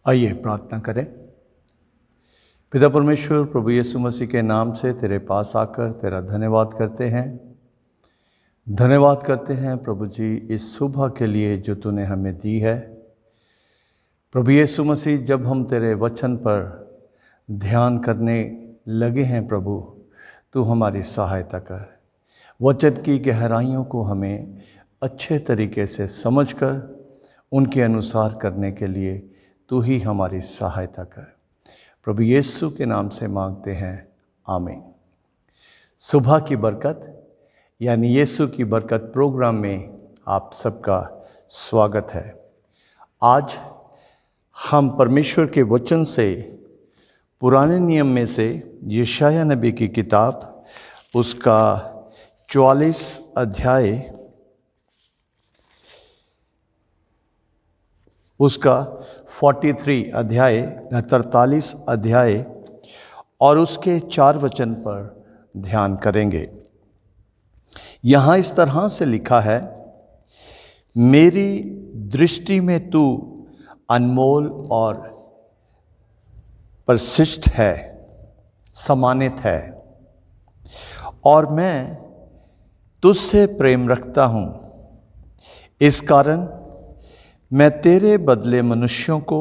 आइए प्रार्थना करें। पिता परमेश्वर, प्रभु यीशु मसीह के नाम से तेरे पास आकर तेरा धन्यवाद करते हैं। धन्यवाद करते हैं प्रभु जी इस सुबह के लिए जो तूने हमें दी है। प्रभु यीशु मसीह, जब हम तेरे वचन पर ध्यान करने लगे हैं प्रभु, तू हमारी सहायता कर। वचन की गहराइयों को हमें अच्छे तरीके से समझकर उनके अनुसार करने के लिए तू ही हमारी सहायता कर। प्रभु यीशु के नाम से मांगते हैं, आमीन। सुबह की बरकत यानी यीशु की बरकत प्रोग्राम में आप सबका स्वागत है। आज हम परमेश्वर के वचन से पुराने नियम में से यशायाह नबी की किताब उसका 44 अध्याय उसका 43 अध्याय 43 अध्याय और उसके 4 वचन पर ध्यान करेंगे। यहाँ इस तरह से लिखा है, मेरी दृष्टि में तू अनमोल और प्रशिष्ट है, सम्मानित है, और मैं तुझसे प्रेम रखता हूँ। इस कारण मैं तेरे बदले मनुष्यों को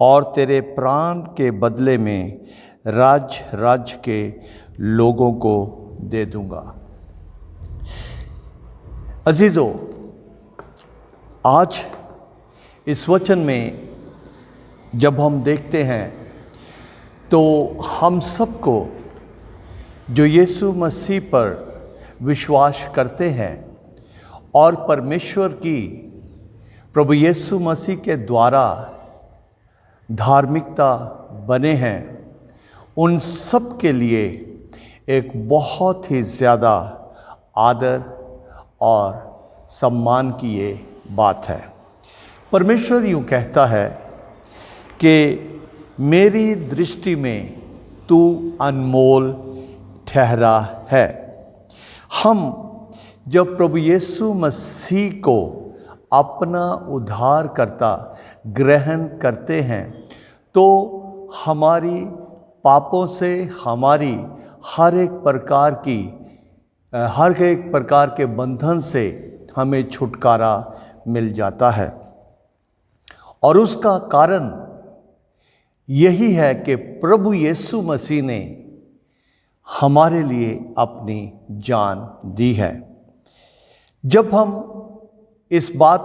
और तेरे प्राण के बदले में राज्य के लोगों को दे दूंगा। अजीजों, आज इस वचन में जब हम देखते हैं तो हम सबको जो यीशु मसीह पर विश्वास करते हैं और परमेश्वर की प्रभु यीशु मसीह के द्वारा धार्मिकता बने हैं, उन सब के लिए एक बहुत ही ज़्यादा आदर और सम्मान की ये बात है। परमेश्वर यूँ कहता है कि मेरी दृष्टि में तू अनमोल ठहरा है। हम जब प्रभु यीशु मसीह को अपना उद्धारकर्ता ग्रहण करते हैं तो हमारी पापों से, हमारी हर एक प्रकार के बंधन से हमें छुटकारा मिल जाता है। और उसका कारण यही है कि प्रभु यीशु मसीह ने हमारे लिए अपनी जान दी है। जब हम इस बात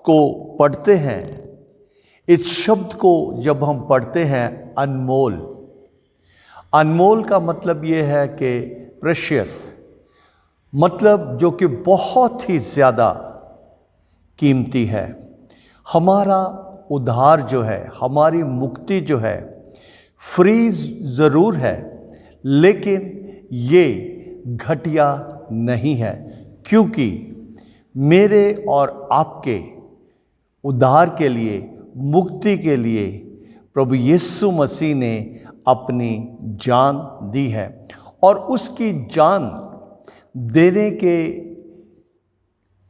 को पढ़ते हैं, इस शब्द को जब हम पढ़ते हैं अनमोल, अनमोल का मतलब ये है कि प्रेशियस, मतलब जो कि बहुत ही ज़्यादा कीमती है। हमारा उद्धार जो है, हमारी मुक्ति जो है, फ्री ज़रूर है, लेकिन ये घटिया नहीं है, क्योंकि मेरे और आपके उद्धार के लिए, मुक्ति के लिए प्रभु यीशु मसीह ने अपनी जान दी है। और उसकी जान देने के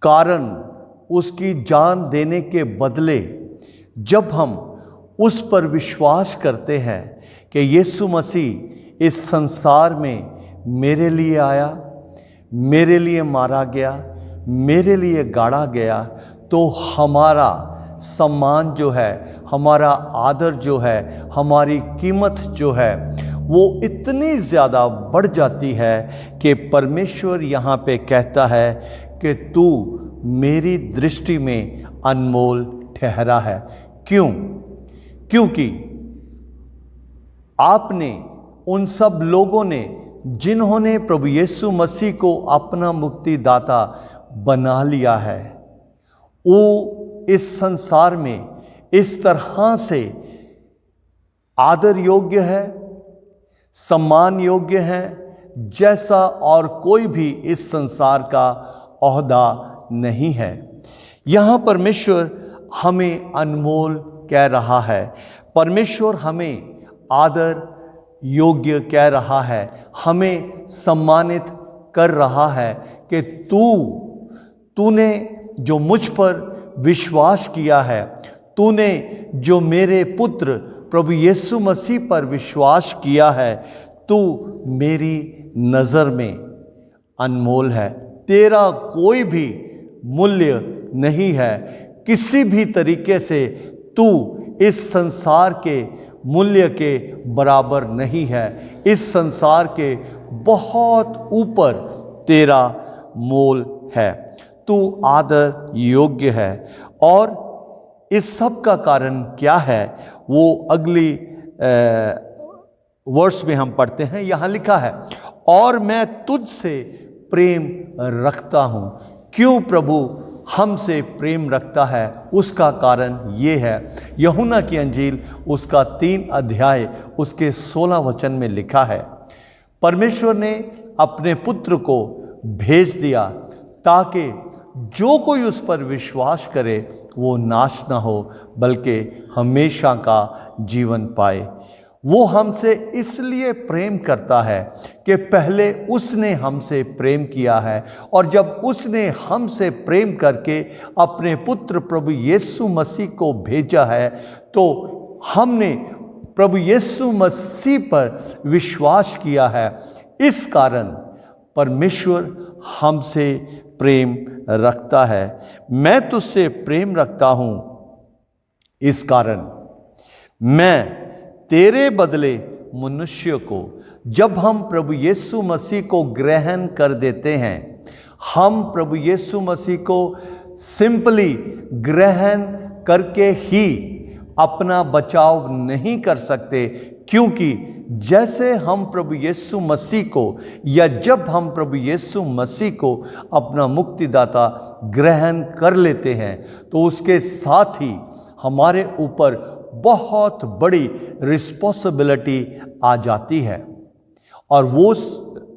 कारण, उसकी जान देने के बदले जब हम उस पर विश्वास करते हैं कि यीशु मसीह इस संसार में मेरे लिए आया, मेरे लिए मारा गया, मेरे लिए गाड़ा गया, तो हमारा सम्मान जो है, हमारा आदर जो है, हमारी कीमत जो है, वो इतनी ज़्यादा बढ़ जाती है कि परमेश्वर यहाँ पे कहता है कि तू मेरी दृष्टि में अनमोल ठहरा है। क्यों? क्योंकि आपने, उन सब लोगों ने जिन्होंने प्रभु यीशु मसीह को अपना मुक्तिदाता बना लिया है, वो इस संसार में इस तरह से आदर योग्य है, सम्मान योग्य है, जैसा और कोई भी इस संसार का ओहदा नहीं है। यहाँ परमेश्वर हमें अनमोल कह रहा है, परमेश्वर हमें आदर योग्य कह रहा है, हमें सम्मानित कर रहा है कि तूने जो मुझ पर विश्वास किया है, तूने जो मेरे पुत्र प्रभु यीशु मसीह पर विश्वास किया है, तू मेरी नज़र में अनमोल है। तेरा कोई भी मूल्य नहीं है। किसी भी तरीके से तू इस संसार के मूल्य के बराबर नहीं है। इस संसार के बहुत ऊपर तेरा मोल है। तू आदर योग्य है। और इस सब का कारण क्या है, वो अगली वर्ष में हम पढ़ते हैं। यहाँ लिखा है, और मैं तुझसे प्रेम रखता हूँ। क्यों प्रभु हमसे प्रेम रखता है, उसका कारण ये है। यूहन्ना की अंजील उसका 3 अध्याय उसके 16 वचन में लिखा है, परमेश्वर ने अपने पुत्र को भेज दिया ताकि जो कोई उस पर विश्वास करे वो नाश ना हो बल्कि हमेशा का जीवन पाए। वो हमसे इसलिए प्रेम करता है कि पहले उसने हमसे प्रेम किया है, और जब उसने हमसे प्रेम करके अपने पुत्र प्रभु यीशु मसीह को भेजा है, तो हमने प्रभु यीशु मसीह पर विश्वास किया है। इस कारण परमेश्वर हमसे प्रेम रखता है। मैं तुझसे प्रेम रखता हूँ, इस कारण मैं तेरे बदले मनुष्य को, जब हम प्रभु यीशु मसीह को ग्रहण कर देते हैं, हम प्रभु यीशु मसीह को सिंपली ग्रहण करके ही अपना बचाव नहीं कर सकते, क्योंकि जैसे हम प्रभु यीशु मसीह को, या जब हम प्रभु यीशु मसीह को अपना मुक्तिदाता ग्रहण कर लेते हैं, तो उसके साथ ही हमारे ऊपर बहुत बड़ी रिस्पॉन्सिबिलिटी आ जाती है। और वो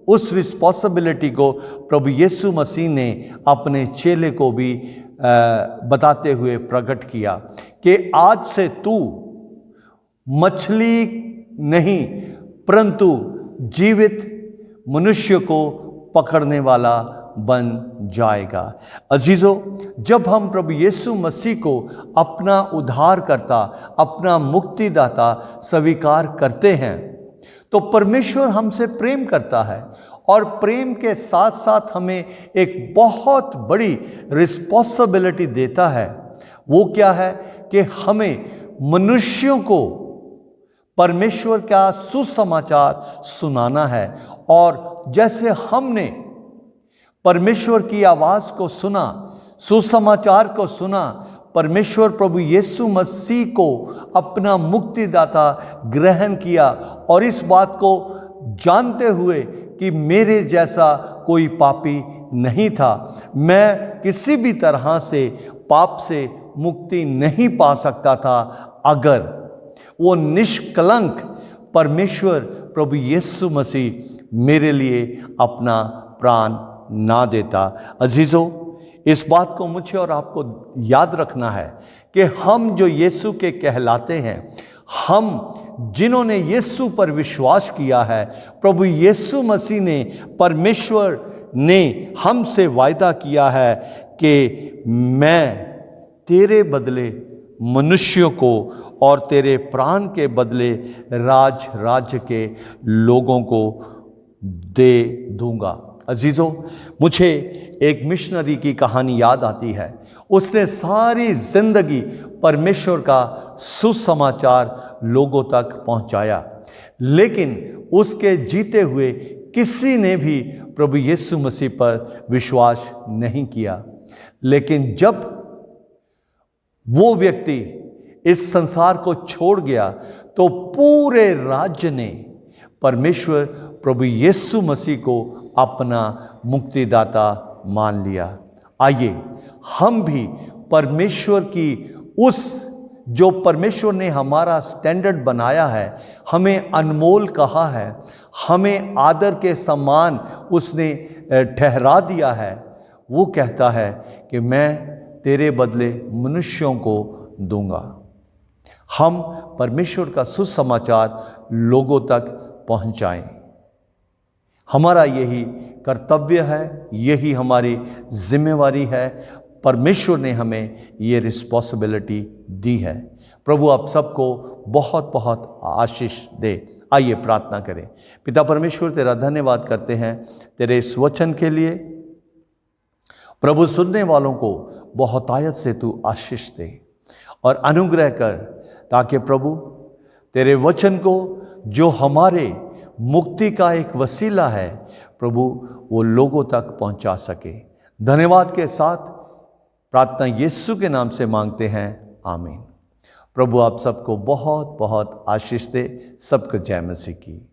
उस रिस्पॉन्सिबिलिटी को प्रभु यीशु मसीह ने अपने चेले को भी बताते हुए प्रकट किया कि आज से तू मछली नहीं परंतु जीवित मनुष्य को पकड़ने वाला बन जाएगा। अजीजों, जब हम प्रभु यीशु मसीह को अपना उद्धारकर्ता, अपना मुक्तिदाता स्वीकार करते हैं, तो परमेश्वर हमसे प्रेम करता है, और प्रेम के साथ साथ हमें एक बहुत बड़ी रिस्पॉन्सिबिलिटी देता है। वो क्या है कि हमें मनुष्यों को परमेश्वर का सुसमाचार सुनाना है। और जैसे हमने परमेश्वर की आवाज़ को सुना, सुसमाचार को सुना, परमेश्वर प्रभु यीशु मसीह को अपना मुक्तिदाता ग्रहण किया, और इस बात को जानते हुए कि मेरे जैसा कोई पापी नहीं था, मैं किसी भी तरह से पाप से मुक्ति नहीं पा सकता था अगर वो निष्कलंक परमेश्वर प्रभु यीशु मसीह मेरे लिए अपना प्राण ना देता। अजीजों, इस बात को मुझे और आपको याद रखना है कि हम जो यीशु के कहलाते हैं, हम जिन्होंने यीशु पर विश्वास किया है, प्रभु यीशु मसीह ने, परमेश्वर ने हमसे वायदा किया है कि मैं तेरे बदले मनुष्यों को और तेरे प्राण के बदले राज्य के लोगों को दे दूंगा। अजीजों, मुझे एक मिशनरी की कहानी याद आती है। उसने सारी जिंदगी परमेश्वर का सुसमाचार लोगों तक पहुंचाया, लेकिन उसके जीते हुए किसी ने भी प्रभु यीशु मसीह पर विश्वास नहीं किया। लेकिन जब वो व्यक्ति इस संसार को छोड़ गया, तो पूरे राज्य ने परमेश्वर प्रभु यीशु मसीह को अपना मुक्तिदाता मान लिया। आइए हम भी परमेश्वर की उस, जो परमेश्वर ने हमारा स्टैंडर्ड बनाया है, हमें अनमोल कहा है, हमें आदर के समान उसने ठहरा दिया है, वो कहता है कि मैं तेरे बदले मनुष्यों को दूंगा। हम परमेश्वर का सुसमाचार लोगों तक पहुंचाएं। हमारा यही कर्तव्य है, यही हमारी जिम्मेवारी है। परमेश्वर ने हमें ये रिस्पॉन्सिबिलिटी दी है। प्रभु आप सबको बहुत बहुत आशीष दे। आइए प्रार्थना करें। पिता परमेश्वर, तेरा धन्यवाद करते हैं तेरे इस वचन के लिए। प्रभु, सुनने वालों को बहुतायत से तू आशीष दे और अनुग्रह कर, ताकि प्रभु तेरे वचन को, जो हमारे मुक्ति का एक वसीला है, प्रभु वो लोगों तक पहुंचा सके। धन्यवाद के साथ प्रार्थना यीशु के नाम से मांगते हैं, आमीन। प्रभु आप सबको बहुत बहुत आशीष दे। सबको जय मसीह की।